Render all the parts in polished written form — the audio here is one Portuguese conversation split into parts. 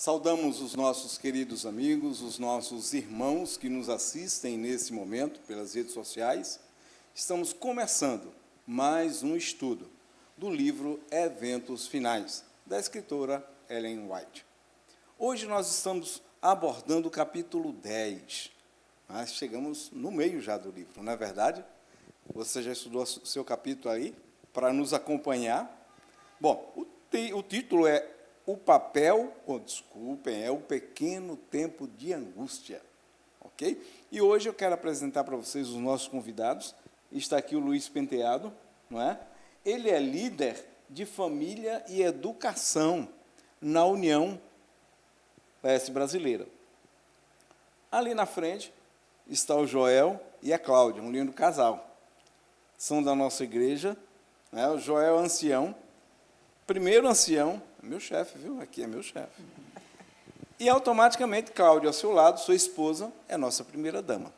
Saudamos os nossos queridos amigos, os nossos irmãos que nos assistem nesse momento pelas redes sociais. Estamos começando mais um estudo do livro Eventos Finais, da escritora Ellen White. Hoje nós estamos abordando o capítulo 10. Mas chegamos no meio já do livro, não é verdade? Você já estudou o seu capítulo aí para nos acompanhar? Bom, o título é o pequeno tempo de angústia, ok? E hoje eu quero apresentar para vocês os nossos convidados. Está aqui o Luiz Penteado, não é? Ele é líder de família e educação na União PS Brasileira. Ali na frente está o Joel e a Cláudia, um lindo casal. São da nossa igreja, né? O Joel é ancião, primeiro ancião, meu chefe, viu? Aqui é meu chefe. E, automaticamente, Cláudia, ao seu lado, sua esposa, é nossa primeira-dama.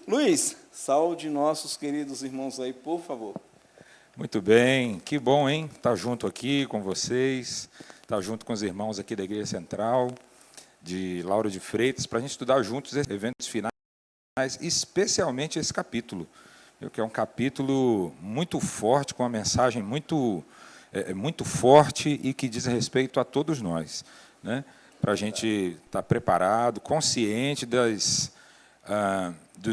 Luiz, saúde nossos queridos irmãos aí, por favor. Muito bem, que bom, hein? Estar junto aqui com vocês, estar junto com os irmãos aqui da Igreja Central, de Lauro de Freitas, para a gente estudar juntos esses eventos finais, especialmente esse capítulo, que é um capítulo muito forte, com uma mensagem muito forte e que diz respeito a todos nós, né? Para a gente estar preparado, consciente dos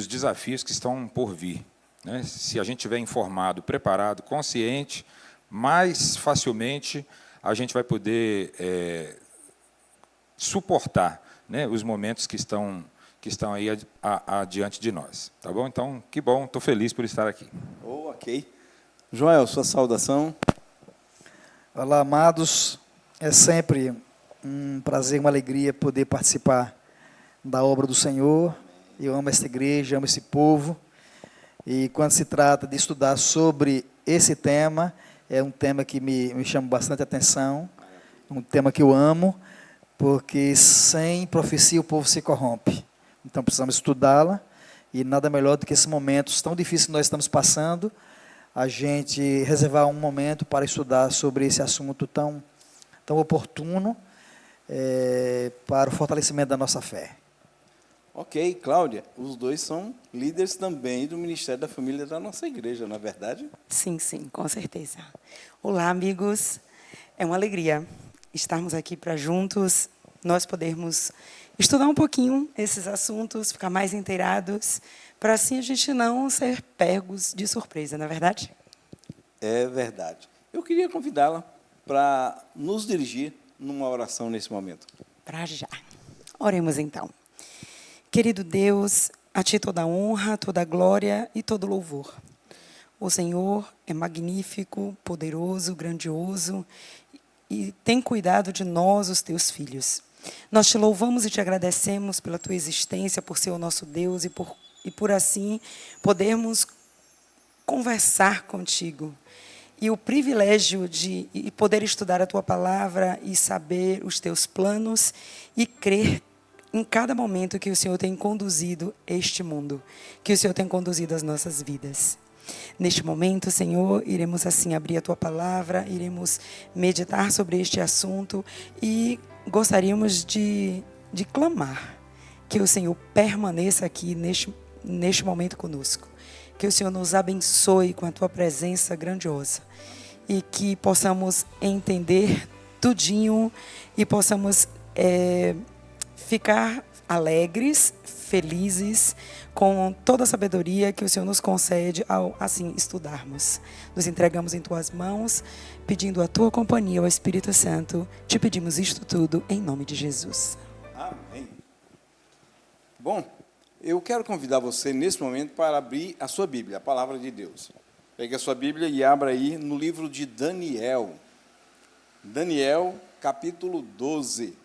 desafios que estão por vir, né? Se a gente estiver informado, preparado, consciente, mais facilmente a gente vai poder suportar, né, os momentos que estão aí adiante de nós. Tá bom? Então, que bom, estou feliz por estar aqui. Oh, ok. Joel, sua saudação. Olá, amados. É sempre um prazer, uma alegria poder participar da obra do Senhor. Eu amo esta igreja, amo esse povo. E quando se trata de estudar sobre esse tema, é um tema que me chama bastante atenção, um tema que eu amo, porque sem profecia o povo se corrompe. Então precisamos estudá-la, e nada melhor do que esses momentos tão difíceis que nós estamos passando, a gente reservar um momento para estudar sobre esse assunto tão oportuno para o fortalecimento da nossa fé. Ok, Cláudia, os dois são líderes também do Ministério da Família da nossa igreja, não é verdade? Sim, com certeza. Olá, amigos. É uma alegria estarmos aqui para juntos nós podermos estudar um pouquinho esses assuntos, ficar mais inteirados, para assim a gente não ser pegos de surpresa, não é verdade? É verdade. Eu queria convidá-la para nos dirigir numa oração nesse momento. Para já. Oremos então. Querido Deus, a Ti toda a honra, toda a glória e todo louvor. O Senhor é magnífico, poderoso, grandioso e tem cuidado de nós, os Teus filhos. Nós Te louvamos e Te agradecemos pela Tua existência, por ser o nosso Deus e por assim podermos conversar contigo. E o privilégio de poder estudar a Tua palavra e saber os Teus planos e crer em cada momento que o Senhor tem conduzido este mundo, que o Senhor tem conduzido as nossas vidas. Neste momento, Senhor, iremos assim abrir a Tua palavra, iremos meditar sobre este assunto e gostaríamos de clamar que o Senhor permaneça aqui neste momento conosco, que o Senhor nos abençoe com a Tua presença grandiosa e que possamos entender tudinho e possamos ficar alegres, felizes, com toda a sabedoria que o Senhor nos concede ao, assim, estudarmos. Nos entregamos em Tuas mãos, pedindo a Tua companhia, ao Espírito Santo. Te pedimos isto tudo em nome de Jesus. Amém. Bom, eu quero convidar você, nesse momento, para abrir a sua Bíblia, a Palavra de Deus. Pegue a sua Bíblia e abra aí no livro de Daniel. Daniel, capítulo 12.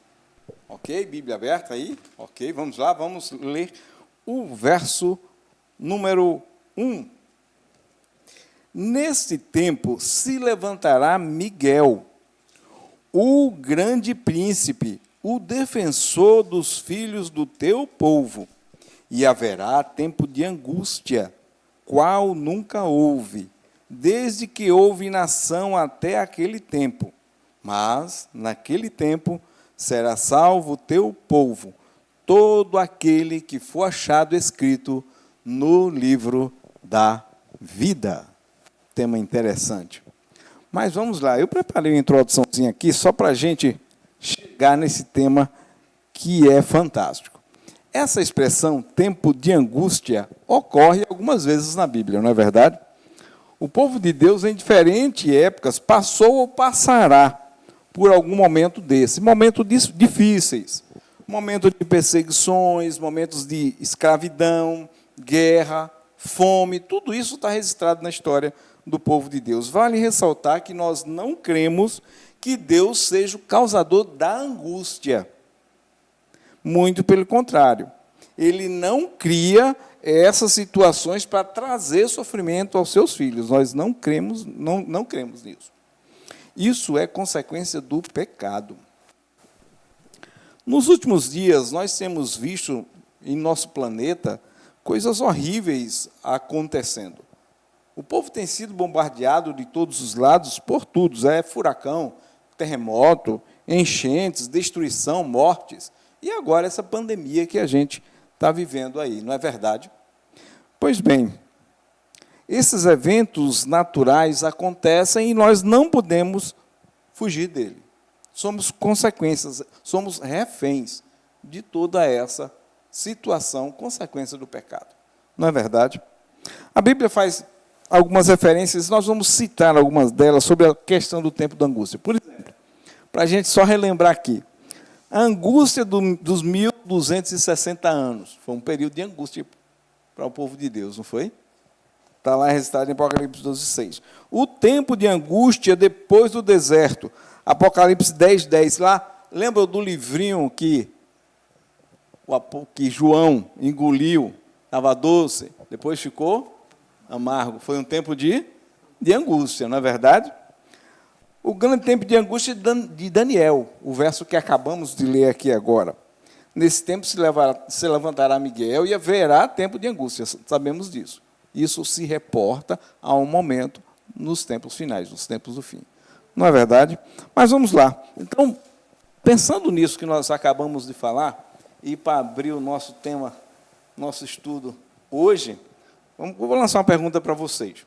Ok? Bíblia aberta aí? Ok, vamos lá, vamos ler o verso número 1. Neste tempo se levantará Miguel, o grande príncipe, o defensor dos filhos do teu povo, e haverá tempo de angústia, qual nunca houve, desde que houve nação até aquele tempo. Mas, naquele tempo, será salvo o teu povo, todo aquele que for achado escrito no livro da vida. Tema interessante. Mas vamos lá, eu preparei uma introduçãozinha aqui só para a gente chegar nesse tema que é fantástico. Essa expressão, tempo de angústia, ocorre algumas vezes na Bíblia, não é verdade? O povo de Deus, em diferentes épocas, passou ou passará por algum momento desse. Momentos difíceis, momentos de perseguições, momentos de escravidão, guerra, fome, tudo isso está registrado na história do povo de Deus. Vale ressaltar que nós não cremos que Deus seja o causador da angústia. Muito pelo contrário. Ele não cria essas situações para trazer sofrimento aos seus filhos. Nós não cremos nisso. Isso é consequência do pecado. Nos últimos dias, nós temos visto em nosso planeta coisas horríveis acontecendo. O povo tem sido bombardeado de todos os lados por tudo. É furacão, terremoto, enchentes, destruição, mortes. E agora essa pandemia que a gente está vivendo aí, não é verdade? Pois bem, esses eventos naturais acontecem e nós não podemos fugir dele. Somos consequências, somos reféns de toda essa situação, consequência do pecado. Não é verdade? A Bíblia faz algumas referências, nós vamos citar algumas delas sobre a questão do tempo da angústia. Por exemplo, para a gente só relembrar aqui, a angústia dos 1260 anos, foi um período de angústia para o povo de Deus, não foi? Está lá registrado em Apocalipse 12:6. O tempo de angústia depois do deserto, Apocalipse 10:10. Lá, lembra do livrinho que João engoliu, estava doce, depois ficou amargo. Foi um tempo de angústia, não é verdade? O grande tempo de angústia de Daniel, o verso que acabamos de ler aqui agora. Nesse tempo se levantará Miguel e haverá tempo de angústia, sabemos disso. Isso se reporta a um momento nos tempos finais, nos tempos do fim. Não é verdade? Mas vamos lá. Então, pensando nisso que nós acabamos de falar, e para abrir o nosso tema, nosso estudo hoje, vou lançar uma pergunta para vocês.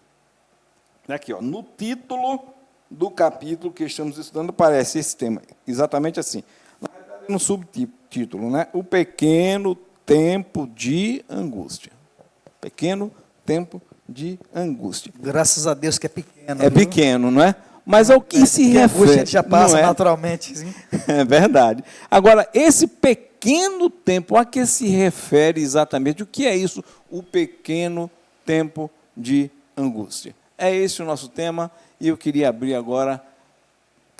Aqui, ó, no título do capítulo que estamos estudando, aparece esse tema, exatamente assim. No subtítulo, né? O pequeno tempo de angústia. Pequeno tempo de angústia. Graças a Deus que é pequeno. É pequeno, não é? Mas ao que se refere? A angústia já passa naturalmente. Sim. É verdade. Agora, esse pequeno tempo, a que se refere exatamente? O que é isso? O pequeno tempo de angústia. É esse o nosso tema, e eu queria abrir agora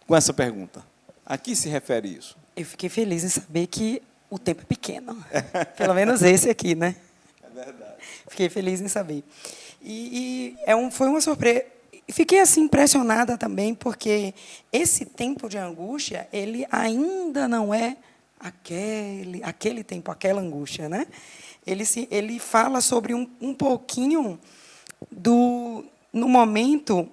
com essa pergunta. A que se refere isso? Eu fiquei feliz em saber que o tempo é pequeno. Pelo menos esse aqui, né? É verdade. Fiquei feliz em saber. Foi uma surpresa. Fiquei assim impressionada também, porque esse tempo de angústia, ele ainda não é aquele tempo, aquela angústia, né? Ele fala sobre um pouquinho no momento,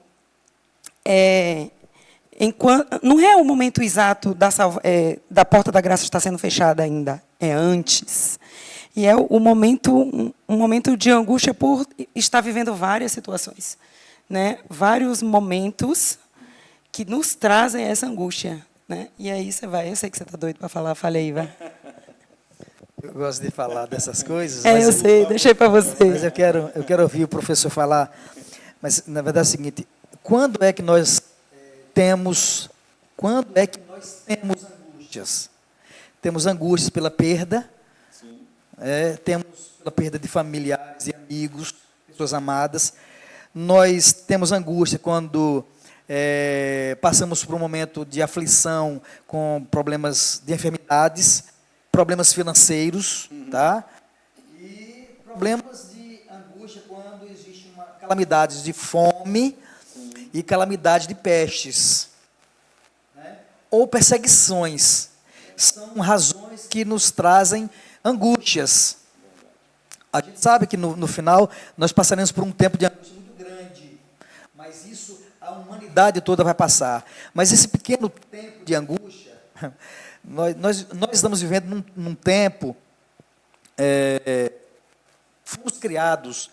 não é o momento exato da porta da graça estar sendo fechada ainda, é antes. E é um momento de angústia por estar vivendo várias situações, né? Vários momentos que nos trazem essa angústia, né? E aí eu sei que você está doido para falar, fale aí, vai. Eu gosto de falar dessas coisas. Eu sei, deixei para você. Mas eu quero ouvir o professor falar. Mas, na verdade, é o seguinte, quando é que nós temos angústias? Temos angústias pela perda, temos pela perda de familiares e amigos, pessoas amadas. Nós temos angústia quando passamos por um momento de aflição com problemas de enfermidades, problemas financeiros, tá? E problemas de angústia quando existe calamidades de fome e calamidade de pestes, né? Ou perseguições. São razões que nos trazem angústias. A gente sabe que no final nós passaremos por um tempo de angústia muito grande, mas isso a humanidade calamidade toda vai passar. Mas esse pequeno tempo de angústia, nós estamos vivendo num tempo, fomos criados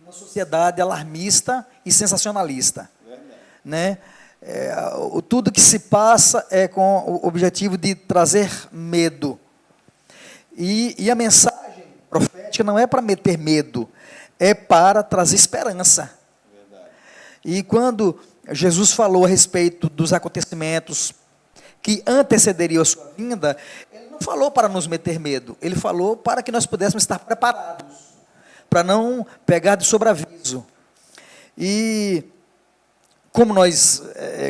numa sociedade alarmista e sensacionalista. Né? Tudo que se passa é com o objetivo de trazer medo. E a mensagem profética não é para meter medo, é para trazer esperança. E quando Jesus falou a respeito dos acontecimentos que antecederiam a sua vinda, ele não falou para nos meter medo, ele falou para que nós pudéssemos estar preparados, para não pegar de sobreaviso. E como nós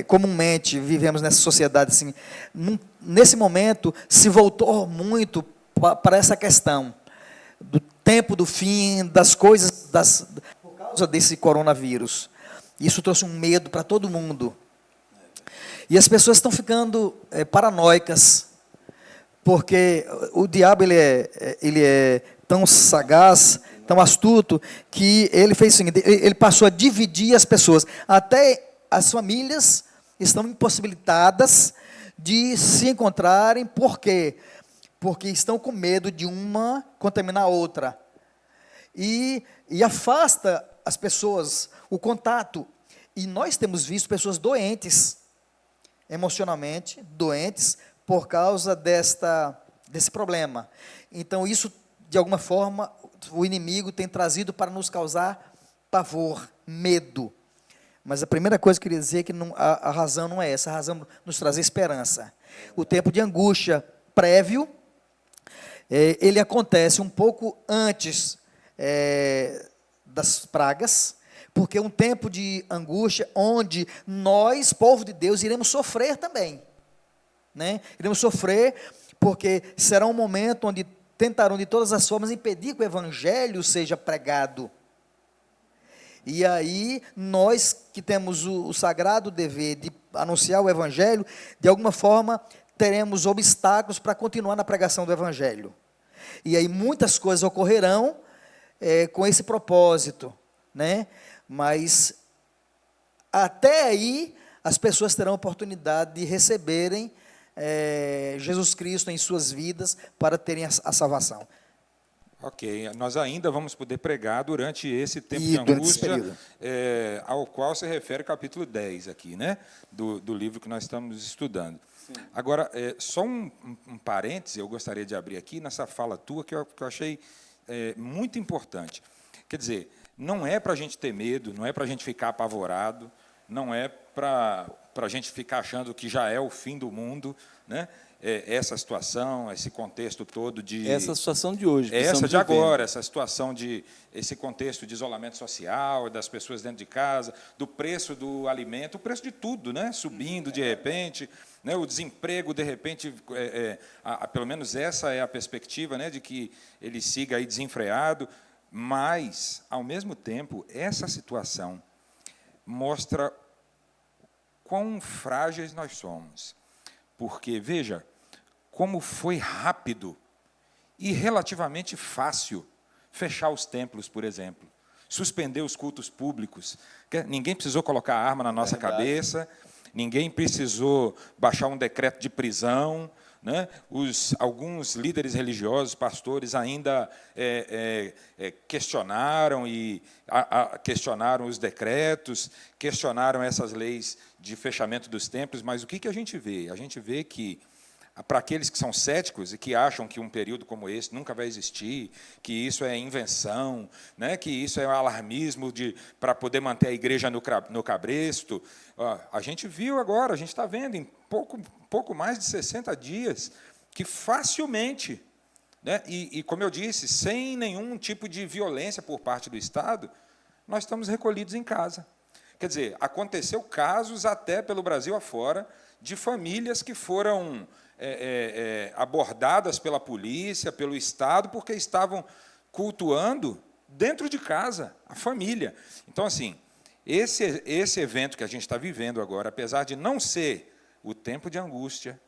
comumente vivemos nessa sociedade, assim, nesse momento se voltou muito para essa questão do tempo do fim, das coisas, por causa desse coronavírus. Isso trouxe um medo para todo mundo. E as pessoas estão ficando paranoicas, porque o diabo ele é tão sagaz, tão astuto, que ele fez o seguinte, ele passou a dividir as pessoas. Até as famílias estão impossibilitadas de se encontrarem. Por quê? Porque estão com medo de uma contaminar a outra. E afasta as pessoas, o contato. E nós temos visto pessoas doentes, emocionalmente doentes, por causa desse problema. Então, isso, de alguma forma, o inimigo tem trazido para nos causar pavor, medo. Mas a primeira coisa que eu queria dizer é que a razão não é essa, a razão nos trazer esperança. O tempo de angústia prévio, ele acontece um pouco antes das pragas, porque é um tempo de angústia onde nós, povo de Deus, iremos sofrer também. Né? Iremos sofrer porque será um momento onde tentarão de todas as formas impedir que o evangelho seja pregado. E aí, nós que temos o sagrado dever de anunciar o evangelho, de alguma forma, teremos obstáculos para continuar na pregação do evangelho. E aí, muitas coisas ocorrerão com esse propósito, né? Mas, até aí, as pessoas terão a oportunidade de receberem Jesus Cristo em suas vidas para terem a salvação. Ok, nós ainda vamos poder pregar durante esse tempo de angústia, ao qual se refere o capítulo 10 aqui, né, do livro que nós estamos estudando. Sim. Agora, só um parêntese, eu gostaria de abrir aqui nessa fala tua, que eu achei muito importante. Quer dizer, não é para a gente ter medo, não é para a gente ficar apavorado, não é para a gente ficar achando que já é o fim do mundo, né? Essa situação, esse contexto todo de... Essa situação de hoje. Essa de agora, essa situação esse contexto de isolamento social, das pessoas dentro de casa, do preço do alimento, o preço de tudo, né? Subindo de repente, né? O desemprego, de repente, pelo menos essa é a perspectiva, né? De que ele siga aí desenfreado, mas, ao mesmo tempo, essa situação mostra quão frágeis nós somos. Porque, veja, como foi rápido e relativamente fácil fechar os templos, por exemplo, suspender os cultos públicos. Ninguém precisou colocar arma na nossa cabeça, ninguém precisou baixar um decreto de prisão, né? Alguns líderes religiosos, pastores, ainda questionaram questionaram os decretos, questionaram essas leis de fechamento dos templos, mas o que a gente vê? A gente vê que, para aqueles que são céticos e que acham que um período como esse nunca vai existir, que isso é invenção, né, que isso é um alarmismo para poder manter a igreja no cabresto, a gente viu agora, a gente está vendo em pouco mais de 60 dias, que facilmente, né, e como eu disse, sem nenhum tipo de violência por parte do Estado, nós estamos recolhidos em casa. Quer dizer, aconteceu casos até pelo Brasil afora de famílias que foram abordadas pela polícia, pelo Estado, porque estavam cultuando dentro de casa, a família. Então, assim, esse evento que a gente está vivendo agora, apesar de não ser o tempo de angústia,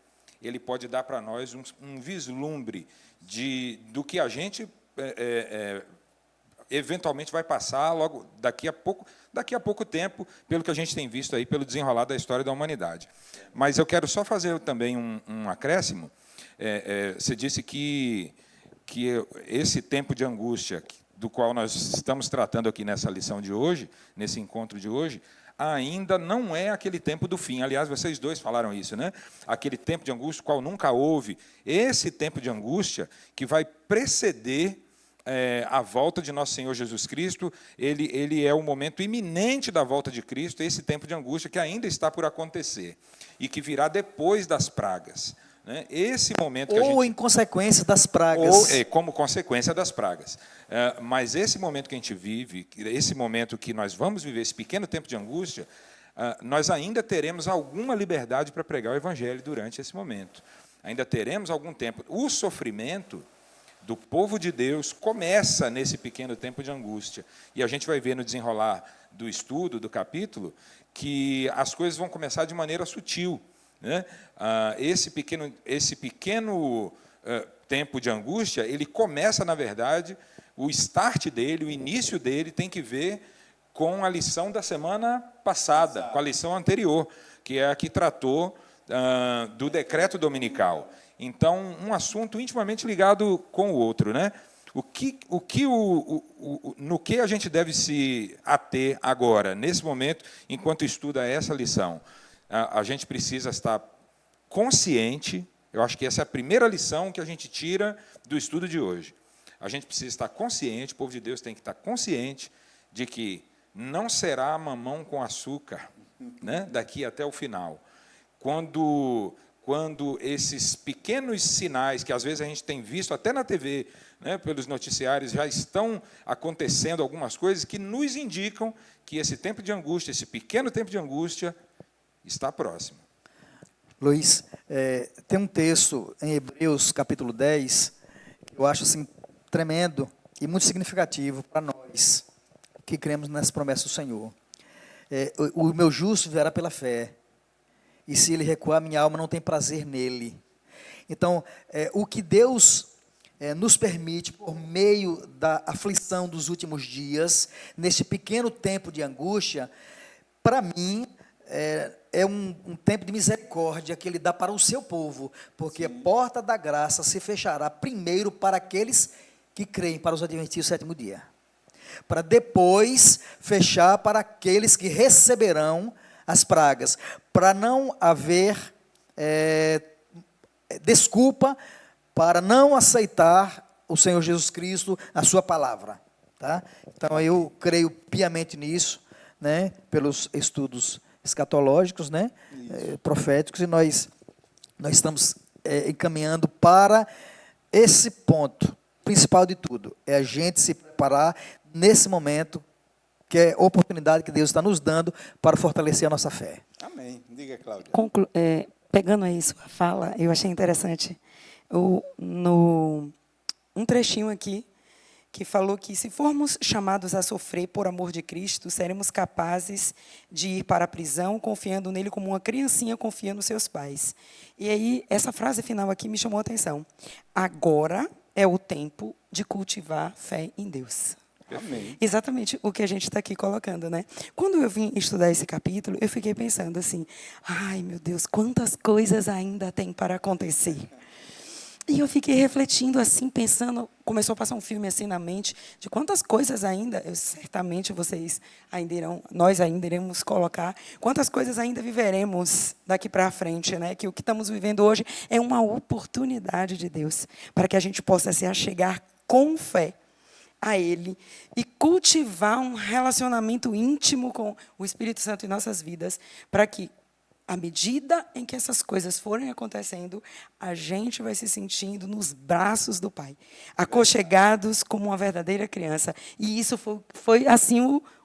ele pode dar para nós um vislumbre do que a gente eventualmente vai passar logo daqui a pouco tempo, pelo que a gente tem visto aí, pelo desenrolar da história da humanidade. Mas eu quero só fazer também um acréscimo. Você disse que esse tempo de angústia, do qual nós estamos tratando aqui nessa lição de hoje, nesse encontro de hoje, ainda não é aquele tempo do fim. Aliás, vocês dois falaram isso, né? Aquele tempo de angústia, qual nunca houve. Esse tempo de angústia que vai preceder a volta de nosso Senhor Jesus Cristo, ele é o momento iminente da volta de Cristo, esse tempo de angústia que ainda está por acontecer e que virá depois das pragas. Né? Esse momento que ou em consequência das pragas. Ou como consequência das pragas. Mas esse momento que a gente vive, esse momento que nós vamos viver, esse pequeno tempo de angústia, nós ainda teremos alguma liberdade para pregar o Evangelho durante esse momento. Ainda teremos algum tempo. O sofrimento do povo de Deus começa nesse pequeno tempo de angústia. E a gente vai ver no desenrolar do estudo, do capítulo, que as coisas vão começar de maneira sutil. Né? Esse pequeno tempo de angústia, ele começa, na verdade, o start dele, o início dele, tem que ver com a lição da semana passada, com a lição anterior, que é a que tratou do decreto dominical. Então, um assunto intimamente ligado com o outro, né? No que a gente deve se ater agora, nesse momento, enquanto estuda essa lição? A gente precisa estar consciente, eu acho que essa é a primeira lição que a gente tira do estudo de hoje. A gente precisa estar consciente, o povo de Deus tem que estar consciente de que não será mamão com açúcar, né, daqui até o final. Quando esses pequenos sinais, que às vezes a gente tem visto até na TV, né, pelos noticiários, já estão acontecendo algumas coisas que nos indicam que esse tempo de angústia, esse pequeno tempo de angústia, está próximo. Luiz, tem um texto em Hebreus, capítulo 10, que eu acho assim, tremendo e muito significativo para nós, que cremos nessa promessa do Senhor. O meu justo viverá pela fé, e se ele recuar, minha alma não tem prazer nele. Então, o que Deus nos permite, por meio da aflição dos últimos dias, nesse pequeno tempo de angústia, para mim, é um tempo de misericórdia que Ele dá para o seu povo, porque a porta da graça se fechará primeiro para aqueles que creem, para os adventistas do sétimo dia, para depois fechar para aqueles que receberão as pragas, para não haver desculpa para não aceitar o Senhor Jesus Cristo, a sua palavra. Tá? Então, eu creio piamente nisso, né, pelos estudos escatológicos, né, proféticos, e nós estamos encaminhando para esse ponto, principal de tudo, é a gente se preparar nesse momento, que é a oportunidade que Deus está nos dando para fortalecer a nossa fé. Amém. Diga, Cláudia. Pegando aí sua fala, eu achei interessante um trechinho aqui, que falou que se formos chamados a sofrer por amor de Cristo, seremos capazes de ir para a prisão confiando nele como uma criancinha confia nos seus pais. E aí, essa frase final aqui me chamou a atenção. Agora é o tempo de cultivar fé em Deus. Amém. Exatamente o que a gente está aqui colocando, né? Quando eu vim estudar esse capítulo, eu fiquei pensando assim, ai, meu Deus, quantas coisas ainda tem para acontecer. E eu fiquei refletindo assim, pensando, começou a passar um filme assim na mente, de quantas coisas ainda, certamente nós ainda iremos colocar, quantas coisas ainda viveremos daqui para frente, né? Que o que estamos vivendo hoje é uma oportunidade de Deus, para que a gente possa se achegar com fé a Ele e cultivar um relacionamento íntimo com o Espírito Santo em nossas vidas, para que, à medida em que essas coisas forem acontecendo, a gente vai se sentindo nos braços do Pai, aconchegados como uma verdadeira criança. E isso foi assim,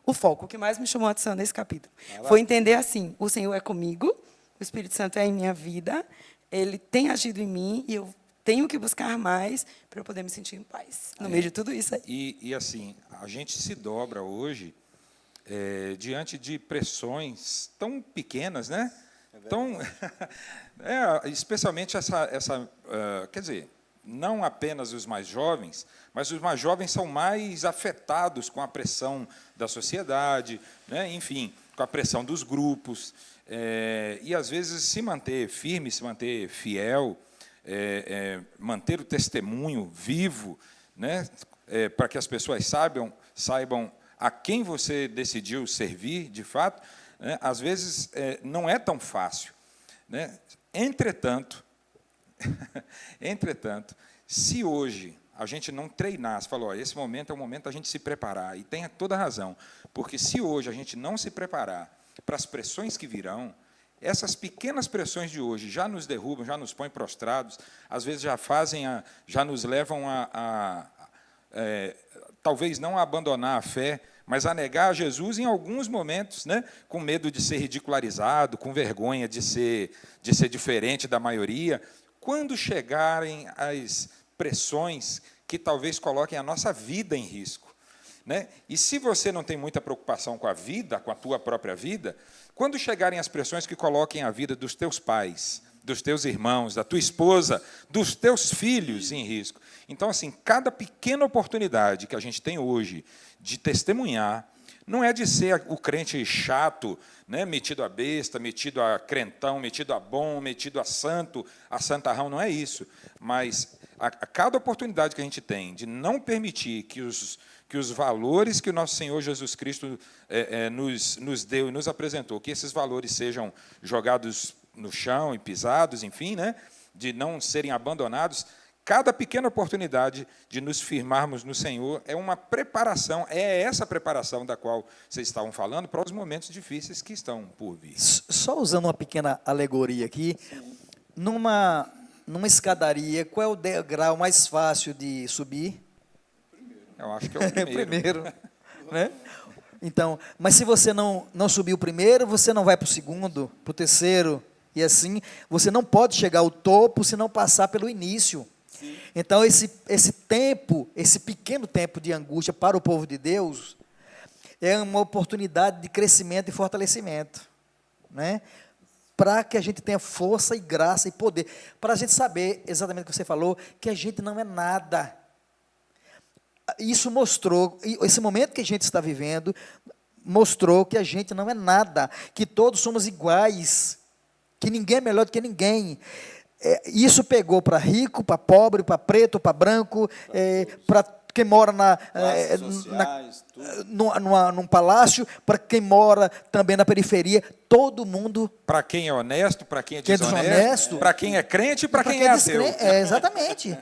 o foco, o que mais me chamou a atenção nesse capítulo. Foi entender assim, o Senhor é comigo, o Espírito Santo é em minha vida, Ele tem agido em mim, e eu tenho que buscar mais para eu poder me sentir em paz, no meio de tudo isso aí. E assim, a gente se dobra hoje diante de pressões tão pequenas, né? Especialmente quer dizer, não apenas os mais jovens, mas os mais jovens são mais afetados com a pressão da sociedade, né? Enfim, com a pressão dos grupos, e, às vezes, se manter firme, se manter fiel, manter o testemunho vivo, né? Para que as pessoas saibam a quem você decidiu servir, de fato, né? Às vezes, não é tão fácil, né? Entretanto, se hoje a gente não treinasse, falou, esse momento é o momento da gente se preparar, e tem toda a razão, porque se hoje a gente não se preparar para as pressões que virão, essas pequenas pressões de hoje já nos derrubam, já nos põem prostrados, às vezes já nos levam talvez não a abandonar a fé, mas a negar a Jesus em alguns momentos, né, com medo de ser ridicularizado, com vergonha de ser diferente da maioria. Quando chegarem as pressões que talvez coloquem a nossa vida em risco, né? E se você não tem muita preocupação com a vida, com a tua própria vida, quando chegarem as pressões que coloquem a vida dos teus pais, dos teus irmãos, da tua esposa, dos teus filhos em risco. Então, assim, cada pequena oportunidade que a gente tem hoje de testemunhar, não é de ser o crente chato, né, metido a besta, metido a crentão, metido a bom, metido a santo, a santarrão, não é isso. Mas a cada oportunidade que a gente tem de não permitir que os valores que o nosso Senhor Jesus Cristo nos deu e nos apresentou, que esses valores sejam jogados no chão e pisados, enfim, né, de não serem abandonados, cada pequena oportunidade de nos firmarmos no Senhor é uma preparação, é essa preparação da qual vocês estavam falando para os momentos difíceis que estão por vir. Só usando uma pequena alegoria aqui, numa escadaria, qual é o degrau mais fácil de subir? Eu acho que é o primeiro. Primeiro, né? Então, mas se você não subir o primeiro, você não vai para o segundo, para o terceiro, e assim, você não pode chegar ao topo se não passar pelo início. Sim. Então, esse tempo, esse pequeno tempo de angústia para o povo de Deus, é uma oportunidade de crescimento e fortalecimento, né? Para que a gente tenha força e graça e poder, para a gente saber, exatamente o que você falou, que a gente não é nada. Isso mostrou, esse momento que a gente está vivendo, mostrou que a gente não é nada, que todos somos iguais, que ninguém é melhor do que ninguém. Isso pegou para rico, para pobre, para preto, para branco, para quem mora num palácio, para quem mora também na periferia, todo mundo. Para quem é honesto, para quem é desonesto, para quem é crente e para quem é ateu. Exatamente.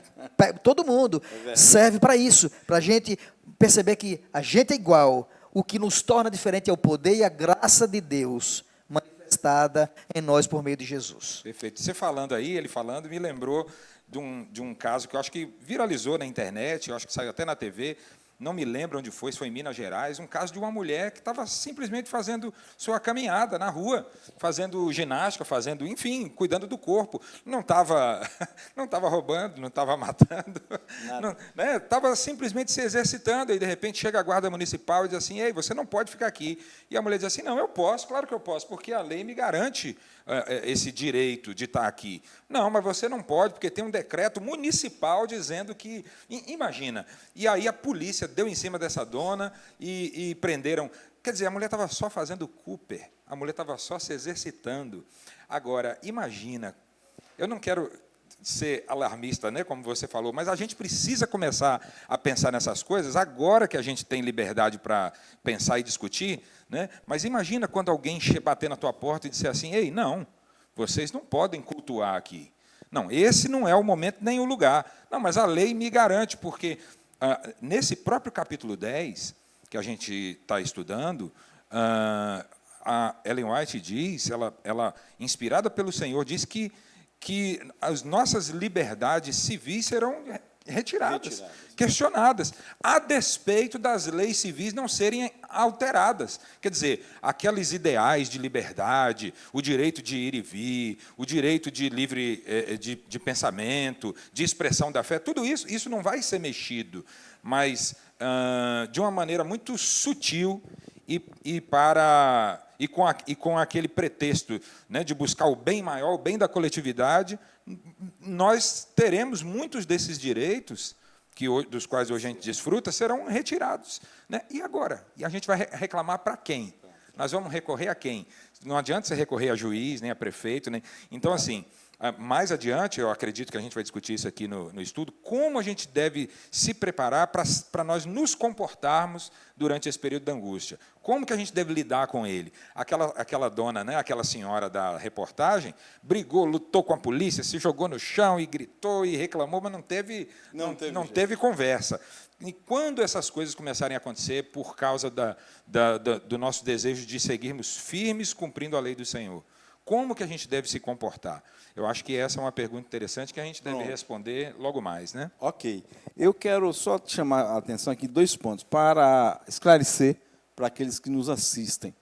Todo mundo serve para isso, para a gente perceber que a gente é igual. O que nos torna diferente é o poder e a graça de Deus manifestada em nós por meio de Jesus. Perfeito. Você falando aí, ele falando, me lembrou de um caso que eu acho que viralizou na internet, eu acho que saiu até na TV, não me lembro onde foi, se foi em Minas Gerais, um caso de uma mulher que estava simplesmente fazendo sua caminhada na rua, fazendo ginástica, enfim, cuidando do corpo. Não estava roubando, não estava matando, estava simplesmente se exercitando, e de repente chega a guarda municipal e diz assim, ei, você não pode ficar aqui. E a mulher diz assim, não, eu posso, claro que eu posso, porque a lei me garante esse direito de estar aqui. Não, mas você não pode, porque tem um decreto municipal dizendo que... Imagina, e aí a polícia deu em cima dessa dona e prenderam. Quer dizer, a mulher estava só fazendo Cooper, a mulher estava só se exercitando. Agora, imagina, eu não quero ser alarmista, né, como você falou, mas a gente precisa começar a pensar nessas coisas agora que a gente tem liberdade para pensar e discutir, né? Mas imagina quando alguém bater na tua porta e disser assim, ei, não, vocês não podem cultuar aqui. Não, esse não é o momento nem o lugar. Não, mas a lei me garante, porque nesse próprio capítulo 10, que a gente está estudando, a Ellen White diz, ela inspirada pelo Senhor, diz que as nossas liberdades civis serão retiradas, questionadas, a despeito das leis civis não serem alteradas. Quer dizer, aqueles ideais de liberdade, o direito de ir e vir, o direito de livre de pensamento, de expressão da fé, tudo isso não vai ser mexido, mas de uma maneira muito sutil e para e com aquele pretexto, né, de buscar o bem maior, o bem da coletividade, nós teremos muitos desses direitos dos quais hoje a gente desfruta, serão retirados. Né? E agora? E a gente vai reclamar para quem? Nós vamos recorrer a quem? Não adianta você recorrer a juiz, nem a prefeito. Nem... Então, assim, mais adiante, eu acredito que a gente vai discutir isso aqui no estudo, como a gente deve se preparar para nós nos comportarmos durante esse período da angústia. Como que a gente deve lidar com ele? Aquela dona, né, aquela senhora da reportagem, brigou, lutou com a polícia, se jogou no chão e gritou e reclamou, mas não teve conversa. E quando essas coisas começarem a acontecer por causa do nosso desejo de seguirmos firmes cumprindo a lei do Senhor, como que a gente deve se comportar? Eu acho que essa é uma pergunta interessante que a gente deve responder logo mais, né? Ok. Eu quero só chamar a atenção aqui 2 pontos, para esclarecer para aqueles que nos assistem.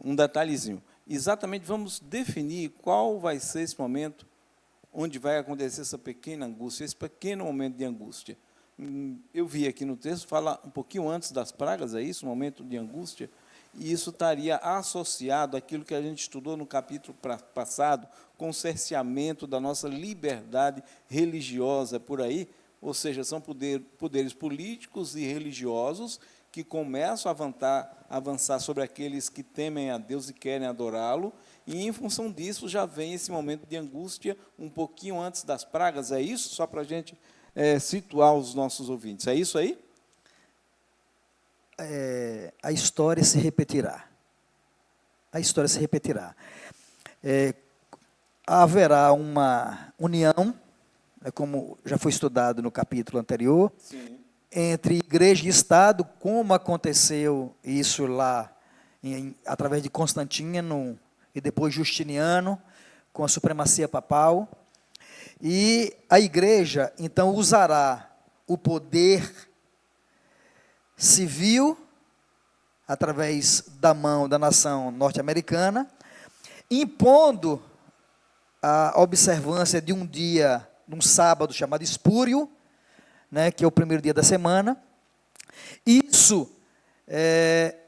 Um detalhezinho. Exatamente, vamos definir qual vai ser esse momento onde vai acontecer essa pequena angústia, esse pequeno momento de angústia. Eu vi aqui no texto, fala um pouquinho antes das pragas, é isso? Momento de angústia. E isso estaria associado àquilo que a gente estudou no capítulo passado, com o cerceamento da nossa liberdade religiosa por aí, ou seja, são poderes políticos e religiosos que começam a avançar sobre aqueles que temem a Deus e querem adorá-lo, e, em função disso, já vem esse momento de angústia um pouquinho antes das pragas. É isso? Só para a gente situar os nossos ouvintes. É isso aí? A história se repetirá. A história se repetirá. Haverá uma união, como já foi estudado no capítulo anterior, sim, entre igreja e Estado, como aconteceu isso lá, através de Constantino e depois Justiniano, com a supremacia papal. E a igreja, então, usará o poder civil, através da mão da nação norte-americana, impondo a observância de um dia, num sábado chamado espúrio, né, que é o primeiro dia da semana. Isso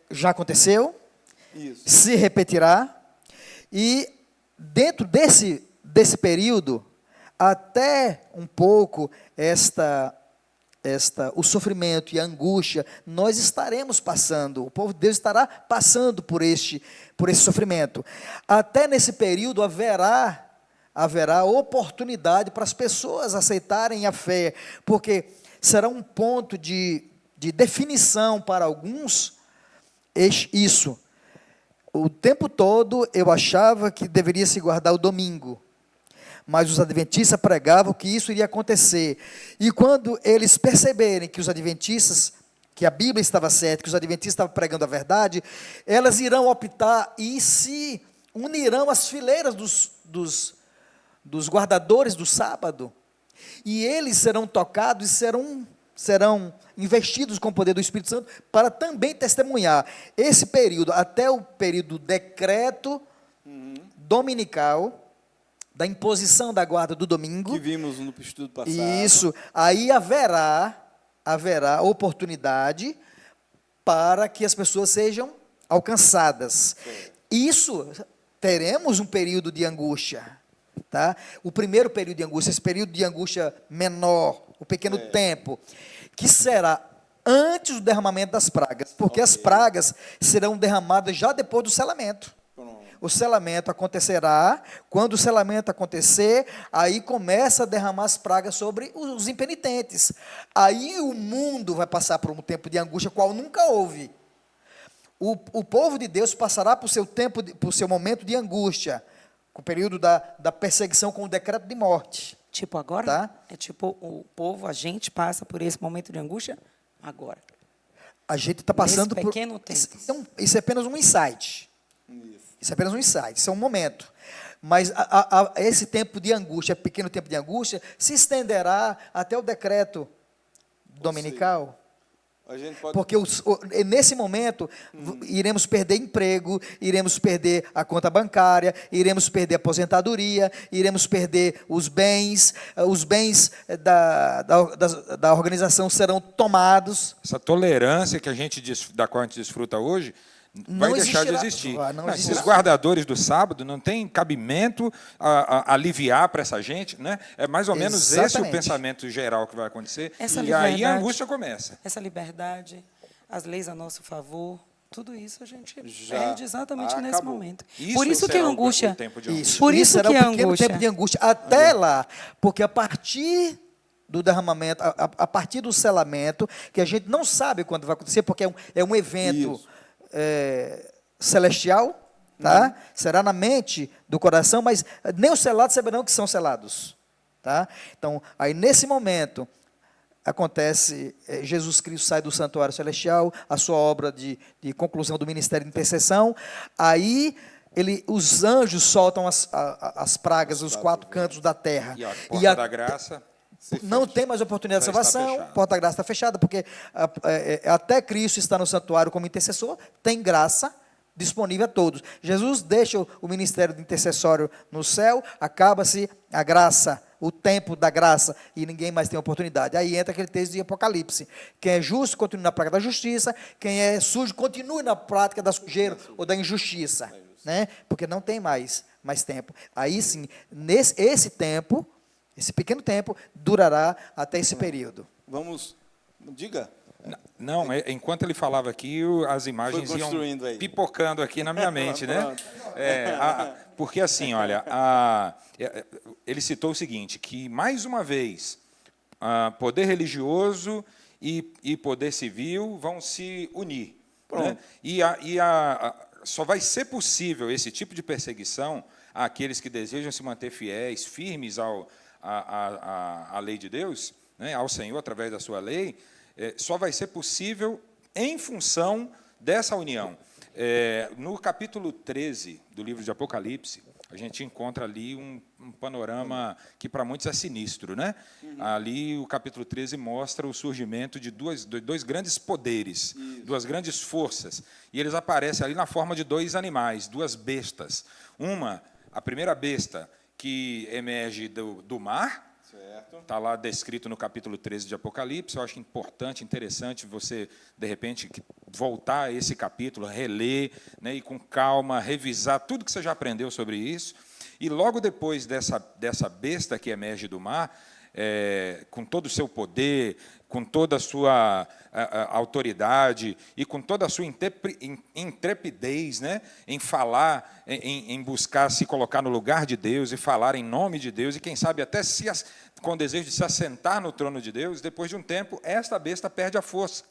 já aconteceu, se repetirá, e dentro desse período, até um pouco o sofrimento e a angústia, nós estaremos passando, o povo de Deus estará passando por esse sofrimento. Até nesse período haverá oportunidade para as pessoas aceitarem a fé, porque será um ponto de definição para alguns, isso. O tempo todo eu achava que deveria se guardar o domingo, mas os adventistas pregavam que isso iria acontecer. E quando eles perceberem que os adventistas, que a Bíblia estava certa, que os adventistas estavam pregando a verdade, elas irão optar e se unirão às fileiras dos guardadores do sábado, e eles serão tocados e serão investidos com o poder do Espírito Santo para também testemunhar esse período, até o período do decreto dominical, da imposição da guarda do domingo. Que vimos no estudo passado. Isso, aí haverá oportunidade para que as pessoas sejam alcançadas. Isso, teremos um período de angústia, tá? O primeiro período de angústia, esse período de angústia menor, o pequeno tempo, que será antes do derramamento das pragas, porque as pragas serão derramadas já depois do selamento. O selamento acontecerá, quando o selamento acontecer, aí começa a derramar as pragas sobre os impenitentes. Aí o mundo vai passar por um tempo de angústia, qual nunca houve. O povo de Deus passará por seu momento de angústia, com o período da perseguição com o decreto de morte. Tipo agora? Tá? É tipo o povo, a gente passa por esse momento de angústia agora. A gente está passando por... pequeno tempo. Isso é apenas um insight. Isso é apenas um insight, isso é um momento. Mas esse tempo de angústia, pequeno tempo de angústia, se estenderá até o decreto dominical. A gente pode... Porque nesse momento iremos perder emprego, iremos perder a conta bancária, iremos perder a aposentadoria, iremos perder os bens da organização serão tomados. Essa tolerância da qual a gente desfruta hoje, vai Não deixar de existirá. existir. Não Esses existirá. guardadores do sábado não têm cabimento a aliviar para essa gente, né? É mais ou menos esse o Exatamente. pensamento geral que vai acontecer. Essa E aí a liberdade. angústia começa. Essa liberdade, as leis a nosso favor, tudo isso a gente Já perde exatamente nesse acabou. momento. Isso Por isso que será a o angústia. tempo de angústia. Isso, Por isso era que o a pequeno angústia. tempo de angústia. Até lá, porque a partir do derramamento, a partir do selamento, que a gente não sabe quando vai acontecer, porque é um evento Isso. celestial, tá? Será na mente do coração, mas nem os selados saberão que são selados, tá? Então, aí nesse momento acontece, Jesus Cristo sai do santuário celestial, a sua obra de conclusão do ministério de intercessão, aí os anjos soltam as pragas, os 4 cantos da terra. E a porta da graça. Não tem mais oportunidade de Já está salvação, fechada. a porta da graça está fechada, porque até Cristo está no santuário como intercessor, tem graça disponível a todos. Jesus deixa o ministério de intercessório no céu, acaba-se a graça, o tempo da graça, e ninguém mais tem oportunidade. Aí entra aquele texto de Apocalipse. Quem é justo, continue na prática da justiça, quem é sujo, continue na prática da sujeira ou da injustiça, né? Porque não tem mais tempo. Aí sim, esse tempo, esse pequeno tempo, durará até esse período. Vamos, diga. Não, enquanto ele falava aqui, as imagens Foi iam construindo aí. pipocando aqui na minha mente, né? Pronto. Porque assim, olha, ele citou o seguinte, que mais uma vez, poder religioso e poder civil vão se unir. Né? Só vai ser possível esse tipo de perseguição àqueles que desejam se manter fiéis, firmes à lei de Deus, né? Ao Senhor através da sua lei, só vai ser possível em função dessa união. No capítulo 13 do livro de Apocalipse, a gente encontra ali um panorama que para muitos é sinistro, né? Ali o capítulo 13 mostra o surgimento de dois grandes poderes, duas grandes forças, e eles aparecem ali na forma de 2 animais, 2 bestas. A primeira besta que emerge do mar, está lá descrito no capítulo 13 de Apocalipse. Eu acho importante, interessante você, de repente, voltar a esse capítulo, reler, né, e com calma, revisar tudo que você já aprendeu sobre isso. E logo depois dessa besta que emerge do mar, com todo o seu poder, com toda a sua autoridade e com toda a sua intrepidez, né, em falar, em buscar se colocar no lugar de Deus e falar em nome de Deus, e quem sabe até com o desejo de se assentar no trono de Deus, depois de um tempo, esta besta perde a força,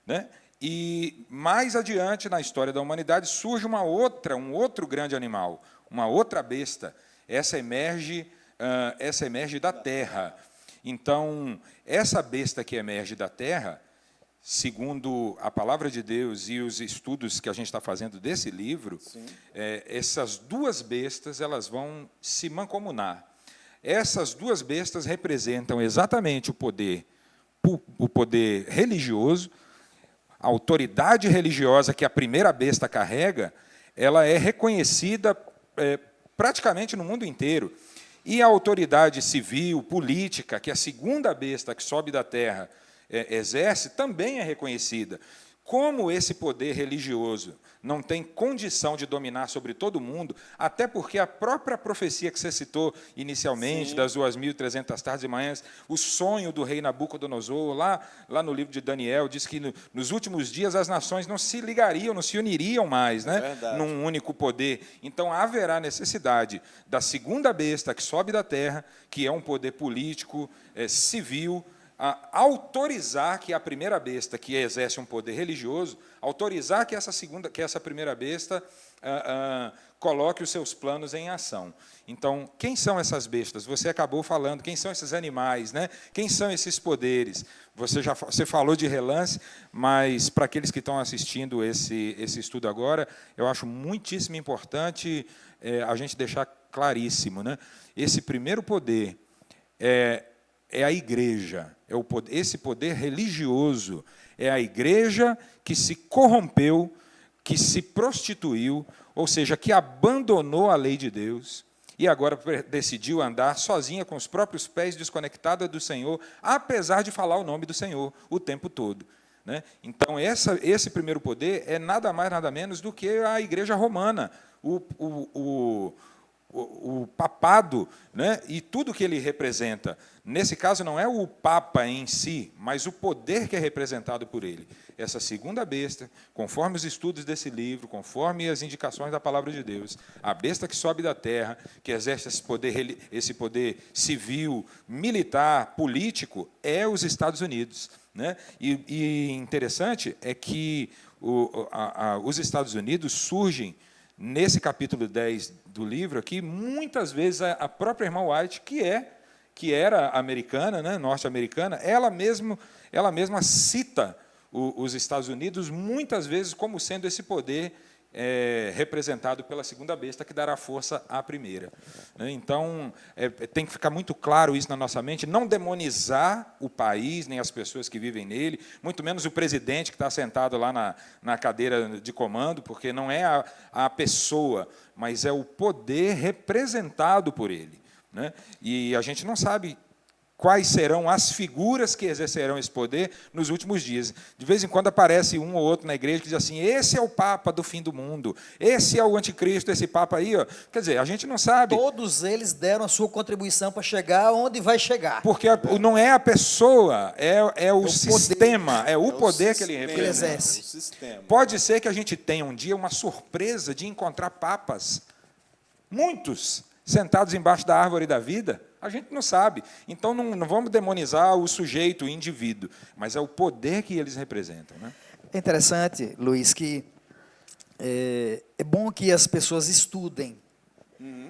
né? E mais adiante na história da humanidade surge um outro grande animal, uma outra besta. Essa emerge da terra. Então, essa besta que emerge da terra, segundo a palavra de Deus e os estudos que a gente está fazendo desse livro, essas 2 bestas elas vão se mancomunar. Essas 2 bestas representam exatamente o poder religioso, a autoridade religiosa que a primeira besta carrega, ela é reconhecida praticamente no mundo inteiro. E a autoridade civil, política, que a segunda besta que sobe da terra exerce, também é reconhecida. Como esse poder religioso não tem condição de dominar sobre todo mundo, até porque a própria profecia que você citou inicialmente, Sim, das 2.300 tardes e manhãs, o sonho do rei Nabucodonosor, lá no livro de Daniel, diz que nos últimos dias as nações não se ligariam, não se uniriam mais, né, num único poder. Então haverá necessidade da segunda besta que sobe da terra, que é um poder político, civil, autorizar que a primeira besta, que exerce um poder religioso, autorizar que essa primeira besta coloque os seus planos em ação. Então, quem são essas bestas? Você acabou falando, quem são esses animais, né? Quem são esses poderes? Você falou de relance, mas para aqueles que estão assistindo esse estudo agora, eu acho muitíssimo importante a gente deixar claríssimo, né? Esse primeiro poder é a igreja, esse poder religioso, é a igreja que se corrompeu, que se prostituiu, ou seja, que abandonou a lei de Deus e agora decidiu andar sozinha com os próprios pés, desconectada do Senhor, apesar de falar o nome do Senhor o tempo todo. né? Então, esse primeiro poder é nada mais, nada menos do que a Igreja Romana, o papado, né? E tudo que ele representa. Nesse caso, não é o Papa em si, mas o poder que é representado por ele. Essa segunda besta, conforme os estudos desse livro, conforme as indicações da palavra de Deus, a besta que sobe da terra, que exerce esse poder civil, militar, político, é os Estados Unidos, né? E interessante é que os Estados Unidos surgem, nesse capítulo 10 do livro aqui, muitas vezes a própria irmã White, que era americana, né, norte-americana, ela mesma cita os Estados Unidos muitas vezes como sendo esse poder representado pela segunda besta, que dará força à primeira. Então, tem que ficar muito claro isso na nossa mente, não demonizar o país, nem as pessoas que vivem nele, muito menos o presidente que está sentado lá na cadeira de comando, porque não é a pessoa, mas é o poder representado por ele, né? E a gente não sabe quais serão as figuras que exercerão esse poder nos últimos dias. De vez em quando aparece um ou outro na igreja que diz assim, esse é o Papa do fim do mundo, esse é o anticristo, esse Papa aí. Ó. Quer dizer, a gente não sabe. Todos eles deram a sua contribuição para chegar onde vai chegar. Porque não é a pessoa, é o sistema, é o poder que ele representa. Pode ser que a gente tenha um dia uma surpresa de encontrar papas, muitos, sentados embaixo da árvore da vida. A gente não sabe. Então, não vamos demonizar o sujeito, o indivíduo, mas é o poder que eles representam. Né? É interessante, Luiz, que é bom que as pessoas estudem,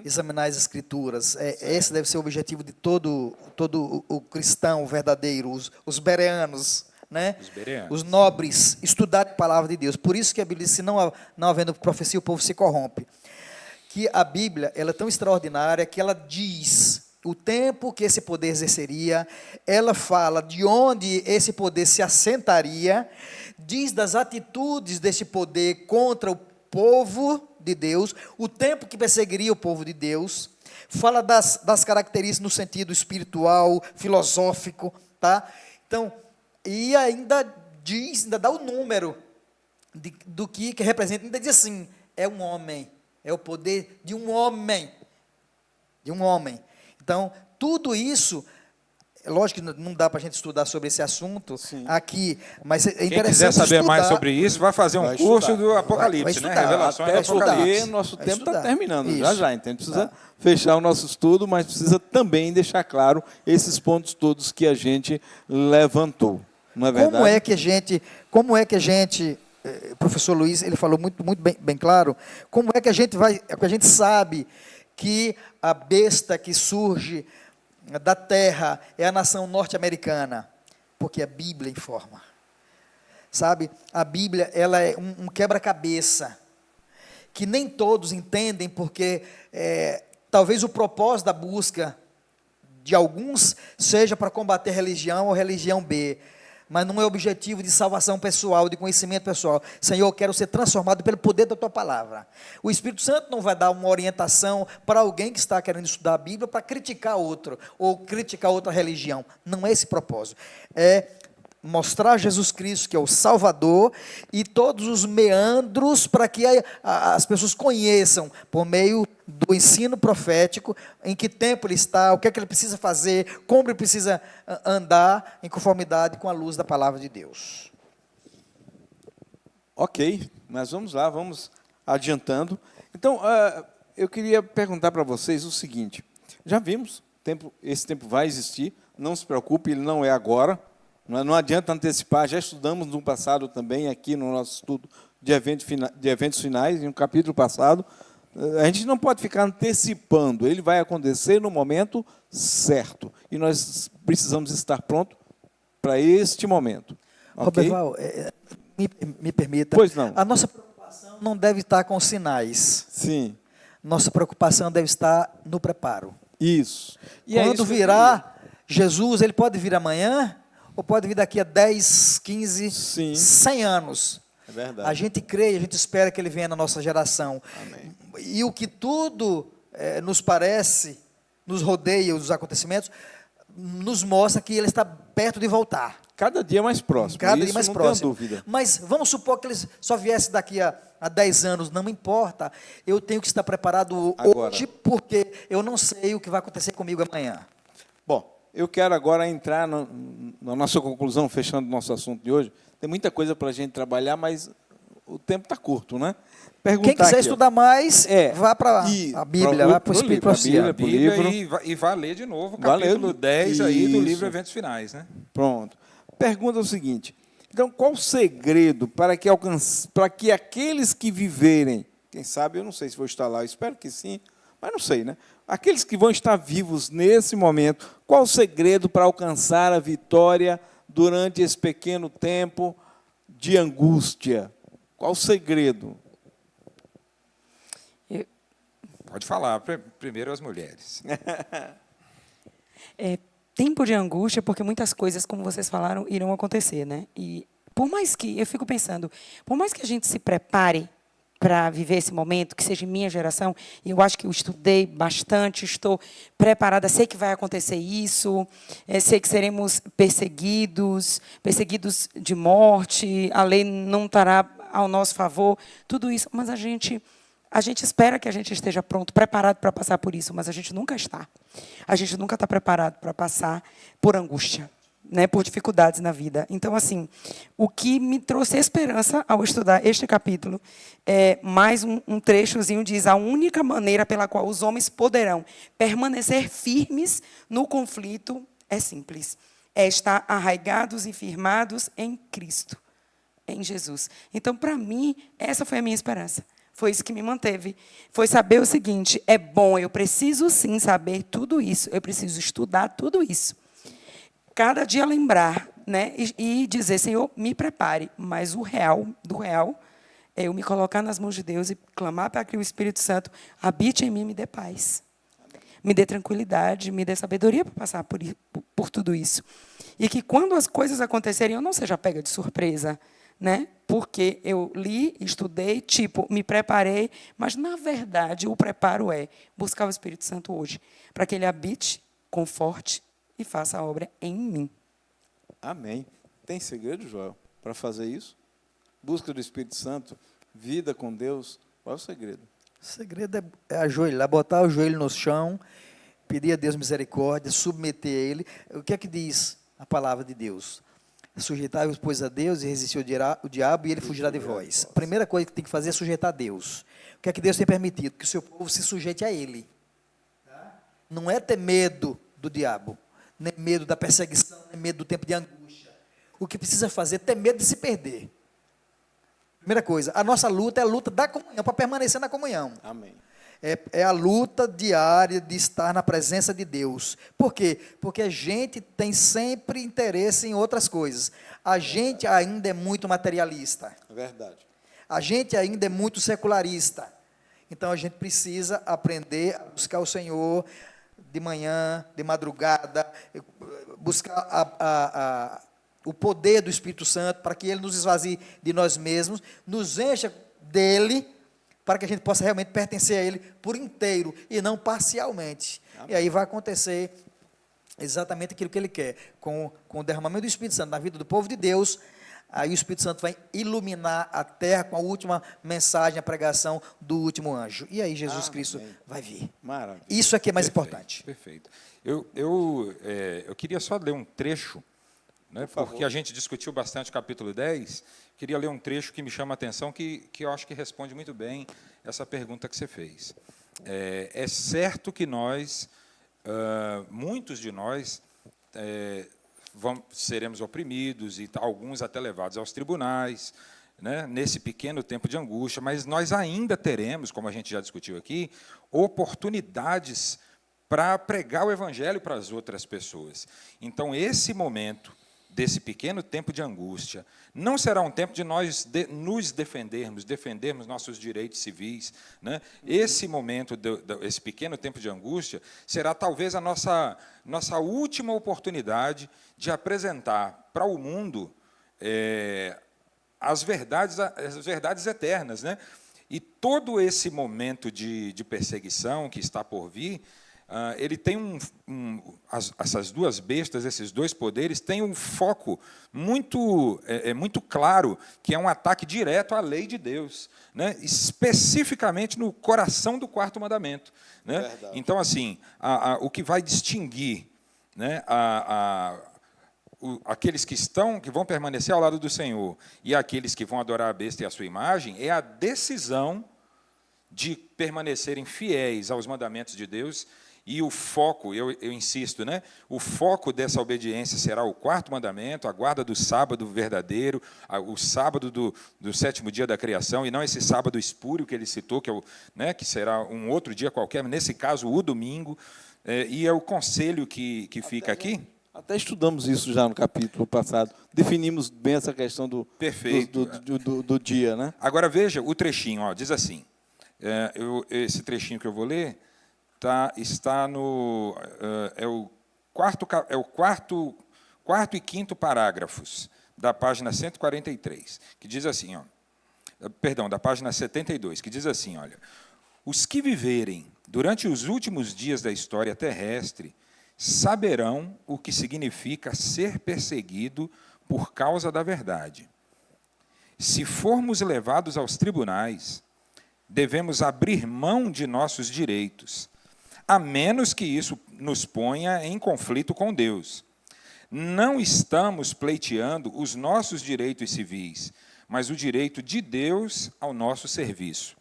examinar as Escrituras. Esse deve ser o objetivo de todo o cristão verdadeiro, os bereanos, né? Os nobres, estudar a palavra de Deus. Por isso que a Bíblia diz, se não havendo profecia, o povo se corrompe. Que a Bíblia ela é tão extraordinária que ela diz o tempo que esse poder exerceria, ela fala de onde esse poder se assentaria, diz das atitudes desse poder contra o povo de Deus, o tempo que perseguiria o povo de Deus, fala das características no sentido espiritual, filosófico, tá? Então, e ainda dá o número do que representa, ainda diz assim, é um homem, é o poder de um homem, Então, tudo isso, é lógico que não dá para a gente estudar sobre esse assunto aqui, mas é interessante Quem quiser saber mais sobre isso, vai fazer um curso do Apocalipse, vai né? Revelações do Apocalipse. Porque nosso tempo está estudar. terminando Isso. já, então a gente precisa fechar o nosso estudo, mas precisa também deixar claro esses pontos todos que a gente levantou, não é verdade? Como é que a gente, professor Luiz, ele falou muito bem claro, como é que a gente sabe que a besta que surge da terra é a nação norte-americana? Porque a Bíblia informa. Sabe? A Bíblia ela é um quebra-cabeça, que nem todos entendem, porque talvez o propósito da busca de alguns seja para combater religião ou religião B, mas não é objetivo de salvação pessoal, de conhecimento pessoal. Senhor, eu quero ser transformado pelo poder da Tua palavra. O Espírito Santo não vai dar uma orientação para alguém que está querendo estudar a Bíblia para criticar outro, ou criticar outra religião. Não é esse propósito. É mostrar Jesus Cristo, que é o Salvador, e todos os meandros para que as pessoas conheçam, por meio do ensino profético, em que tempo ele está, o que é que ele precisa fazer, como ele precisa andar em conformidade com a luz da palavra de Deus. Ok, mas vamos lá, vamos adiantando. Então, eu queria perguntar para vocês o seguinte, já vimos, esse tempo vai existir, não se preocupe, ele não é agora, não adianta antecipar, já estudamos no passado também, aqui no nosso estudo de eventos finais, em um capítulo passado. A gente não pode ficar antecipando, ele vai acontecer no momento certo. E nós precisamos estar prontos para este momento. Okay? Roberval, me permita. Pois não. A nossa preocupação não deve estar com sinais. Sim. Nossa preocupação deve estar no preparo. Isso. E quando virá Jesus, ele pode vir amanhã, ou pode vir daqui a 10, 15, 100 anos. É verdade. A gente crê e a gente espera que ele venha na nossa geração. Amém. E o que tudo nos rodeia, os acontecimentos, nos mostra que ele está perto de voltar. cada dia mais próximo. Cada Isso dia mais não próximo. tenho dúvida. Mas vamos supor que eles só viessem daqui a 10 anos, não me importa. Eu tenho que estar preparado Agora. hoje, porque eu não sei o que vai acontecer comigo amanhã. Bom, eu quero agora entrar na nossa conclusão, fechando o nosso assunto de hoje. Tem muita coisa para a gente trabalhar, mas o tempo está curto, né? Perguntar Quem quiser aqui, ó. estudar mais, vá para a Bíblia, vá para o Espírito Profecia. A Bíblia livro. e vai ler de novo o Vai ler capítulo 10 aí do isso. livro Eventos Finais, né? Pronto. Pergunta o seguinte: então, qual o segredo para que aqueles que viverem, quem sabe, eu não sei se vou estar lá, eu espero que sim, mas não sei, né? Aqueles que vão estar vivos nesse momento, qual o segredo para alcançar a vitória durante esse pequeno tempo de angústia? Qual o segredo? Pode falar, primeiro as mulheres. Tempo de angústia, porque muitas coisas, como vocês falaram, irão acontecer, né? E por mais que, eu fico pensando, por mais que a gente se prepare para viver esse momento, que seja minha geração, e eu acho que eu estudei bastante, estou preparada, sei que vai acontecer isso, sei que seremos perseguidos de morte, a lei não estará ao nosso favor, tudo isso, mas a gente espera que a gente esteja pronto, preparado para passar por isso, mas a gente nunca está. A gente nunca está preparado para passar por angústia, né, por dificuldades na vida. Então, assim, o que me trouxe esperança ao estudar este capítulo é mais um trechozinho, diz: a única maneira pela qual os homens poderão permanecer firmes no conflito é simples, é estar arraigados e firmados em Cristo, em Jesus. Então, para mim, essa foi a minha esperança. Foi isso que me manteve. Foi saber o seguinte: é bom, eu preciso sim saber tudo isso, eu preciso estudar tudo isso. Cada dia lembrar, né, e dizer: Senhor, me prepare. Mas o real, do real, é eu me colocar nas mãos de Deus e clamar para que o Espírito Santo habite em mim e me dê paz. Me dê tranquilidade, me dê sabedoria para passar por tudo isso. E que quando as coisas acontecerem, eu não seja pega de surpresa, né? Porque eu li, estudei, me preparei, mas, na verdade, o preparo é buscar o Espírito Santo hoje, para que ele habite, conforte e faça a obra em mim. Amém. Tem segredo, Joel, para fazer isso? Busca do Espírito Santo, vida com Deus, qual é o segredo? O segredo é ajoelhar, botar o joelho no chão, pedir a Deus misericórdia, submeter a Ele. O que é que diz a palavra de Deus? Sujeitai-vos, pois, a Deus e resistir o diabo, e ele fugirá de vós. A primeira coisa que tem que fazer é sujeitar a Deus. O que é que Deus tem permitido? Que o seu povo se sujeite a Ele. Não é ter medo do diabo, nem medo da perseguição, nem medo do tempo de angústia. O que precisa fazer é ter medo de se perder. Primeira coisa, a nossa luta é a luta da comunhão, para permanecer na comunhão. Amém. É a luta diária de estar na presença de Deus. Por quê? Porque a gente tem sempre interesse em outras coisas. A gente ainda é muito materialista. É verdade. A gente ainda é muito secularista. Então, a gente precisa aprender a buscar o Senhor de manhã, de madrugada, buscar o poder do Espírito Santo para que Ele nos esvazie de nós mesmos, nos encha dEle, para que a gente possa realmente pertencer a Ele por inteiro e não parcialmente. Amém. E aí vai acontecer exatamente aquilo que Ele quer. Com o derramamento do Espírito Santo na vida do povo de Deus, aí o Espírito Santo vai iluminar a terra com a última mensagem, a pregação do último anjo. E aí Jesus Cristo vai vir. Maravilha. Isso aqui é mais importante. Perfeito. Eu queria só ler um trecho, né, porque a gente discutiu bastante o capítulo 10, queria ler um trecho que me chama a atenção, que eu acho que responde muito bem essa pergunta que você fez. É certo que nós, muitos de nós, seremos oprimidos, e alguns até levados aos tribunais, né, nesse pequeno tempo de angústia, mas nós ainda teremos, como a gente já discutiu aqui, oportunidades para pregar o Evangelho para as outras pessoas. Então, esse momento desse pequeno tempo de angústia, não será um tempo de nós nos defendermos nossos direitos civis, né? Esse momento, esse pequeno tempo de angústia, será talvez a nossa última oportunidade de apresentar para o mundo as verdades eternas, né? E todo esse momento de perseguição que está por vir, ele tem essas duas bestas, esses dois poderes, têm um foco muito claro, que é um ataque direto à lei de Deus, né? Especificamente no coração do quarto mandamento, né? Então, assim, o que vai distinguir, né, aqueles que vão permanecer ao lado do Senhor e aqueles que vão adorar a besta e a sua imagem é a decisão de permanecerem fiéis aos mandamentos de Deus. E o foco, eu insisto, né? O foco dessa obediência será o quarto mandamento, a guarda do sábado verdadeiro, o sábado do sétimo dia da criação, e não esse sábado espúrio que ele citou, que será um outro dia qualquer, nesse caso, o domingo. E é o conselho que fica aqui. Até estudamos isso já no capítulo passado. Definimos bem essa questão do dia, né? Agora, veja o trechinho, ó, diz assim. Esse trechinho que eu vou ler está no o quarto e quinto parágrafos da página 143, que diz assim, da página 72, que diz assim, olha: os que viverem durante os últimos dias da história terrestre saberão o que significa ser perseguido por causa da verdade. Se formos levados aos tribunais, devemos abrir mão de nossos direitos, a menos que isso nos ponha em conflito com Deus. Não estamos pleiteando os nossos direitos civis, mas o direito de Deus ao nosso serviço.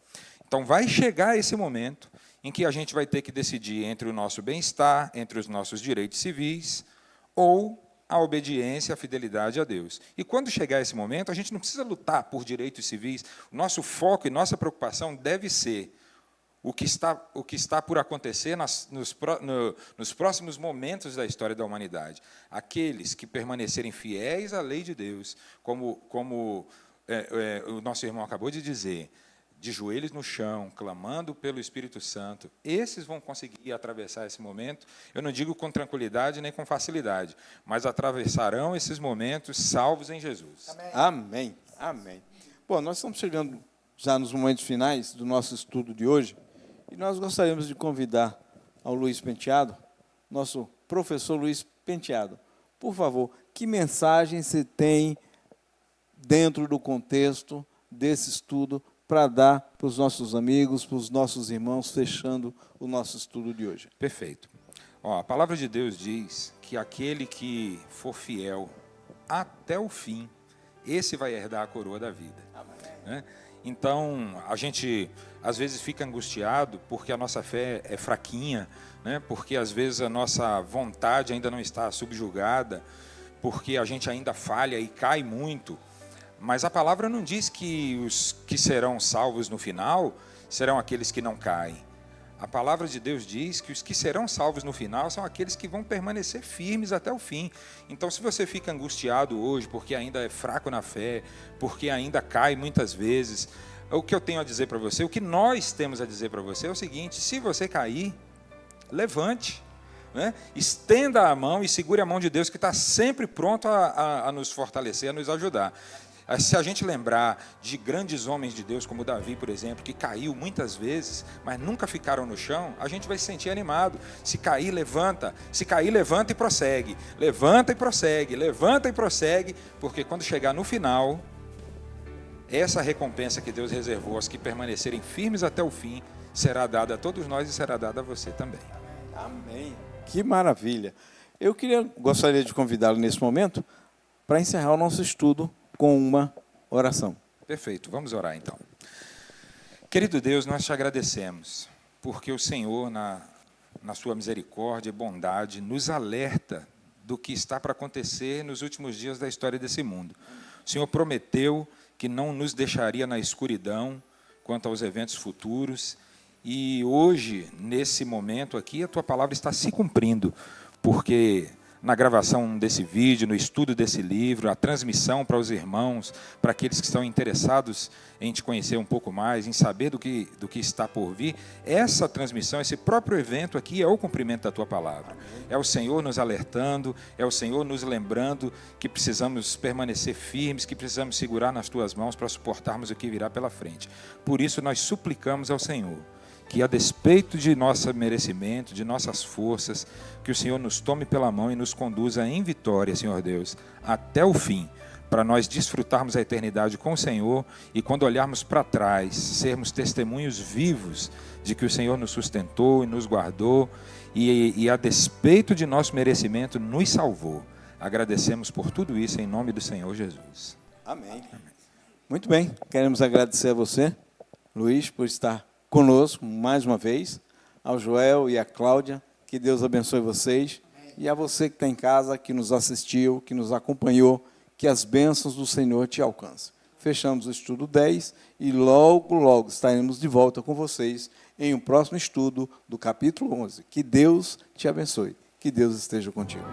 Então, vai chegar esse momento em que a gente vai ter que decidir entre o nosso bem-estar, entre os nossos direitos civis, ou a obediência, a fidelidade a Deus. E quando chegar esse momento, a gente não precisa lutar por direitos civis. O nosso foco e nossa preocupação deve ser o que está por acontecer nos próximos momentos da história da humanidade. Aqueles que permanecerem fiéis à lei de Deus, como o nosso irmão acabou de dizer, de joelhos no chão, clamando pelo Espírito Santo, esses vão conseguir atravessar esse momento, eu não digo com tranquilidade nem com facilidade, mas atravessarão esses momentos salvos em Jesus. Amém. Amém. Bom, nós estamos chegando já nos momentos finais do nosso estudo de hoje, e nós gostaríamos de convidar ao Luiz Penteado, nosso professor Luiz Penteado. Por favor, que mensagem você tem dentro do contexto desse estudo para dar para os nossos amigos, para os nossos irmãos, fechando o nosso estudo de hoje? Perfeito. A palavra de Deus diz que aquele que for fiel até o fim, esse vai herdar a coroa da vida. Né? Então, a gente, às vezes, fica angustiado porque a nossa fé é fraquinha, né? Porque, às vezes, a nossa vontade ainda não está subjugada, porque a gente ainda falha e cai muito. Mas a palavra não diz que os que serão salvos no final serão aqueles que não caem. A palavra de Deus diz que os que serão salvos no final são aqueles que vão permanecer firmes até o fim. Então, se você fica angustiado hoje porque ainda é fraco na fé, porque ainda cai muitas vezes, o que eu tenho a dizer para você, o que nós temos a dizer para você é o seguinte: se você cair, levante. Né? Estenda a mão e segure a mão de Deus, que está sempre pronto a nos fortalecer, a nos ajudar. Se a gente lembrar de grandes homens de Deus, como Davi, por exemplo, que caiu muitas vezes, mas nunca ficaram no chão, a gente vai se sentir animado. Se cair, levanta. Se cair, levanta e prossegue. Levanta e prossegue. Levanta e prossegue, porque quando chegar no final, essa recompensa que Deus reservou aos que permanecerem firmes até o fim, será dada a todos nós e será dada a você também. Amém. Que maravilha. Eu gostaria de convidá-lo nesse momento para encerrar o nosso estudo com uma oração. Perfeito, vamos orar então. Querido Deus, nós te agradecemos, porque o Senhor, na sua misericórdia e bondade, nos alerta do que está para acontecer nos últimos dias da história desse mundo. O Senhor prometeu que não nos deixaria na escuridão quanto aos eventos futuros, e hoje, nesse momento aqui, a tua palavra está se cumprindo, porque na gravação desse vídeo, no estudo desse livro, a transmissão para os irmãos, para aqueles que estão interessados em te conhecer um pouco mais, em saber do que está por vir, essa transmissão, esse próprio evento aqui é o cumprimento da tua palavra. É o Senhor nos alertando, é o Senhor nos lembrando que precisamos permanecer firmes, que precisamos segurar nas tuas mãos para suportarmos o que virá pela frente. Por isso nós suplicamos ao Senhor que a despeito de nosso merecimento, de nossas forças, que o Senhor nos tome pela mão e nos conduza em vitória, Senhor Deus, até o fim, para nós desfrutarmos a eternidade com o Senhor e quando olharmos para trás, sermos testemunhos vivos de que o Senhor nos sustentou e nos guardou e a despeito de nosso merecimento, nos salvou. Agradecemos por tudo isso em nome do Senhor Jesus. Amém. Muito bem, queremos agradecer a você, Luiz, por estar conosco mais uma vez, ao Joel e à Cláudia, que Deus abençoe vocês, e a você que está em casa, que nos assistiu, que nos acompanhou, que as bênçãos do Senhor te alcancem. Fechamos o estudo 10 e logo, logo estaremos de volta com vocês em um próximo estudo do capítulo 11. Que Deus te abençoe, que Deus esteja contigo.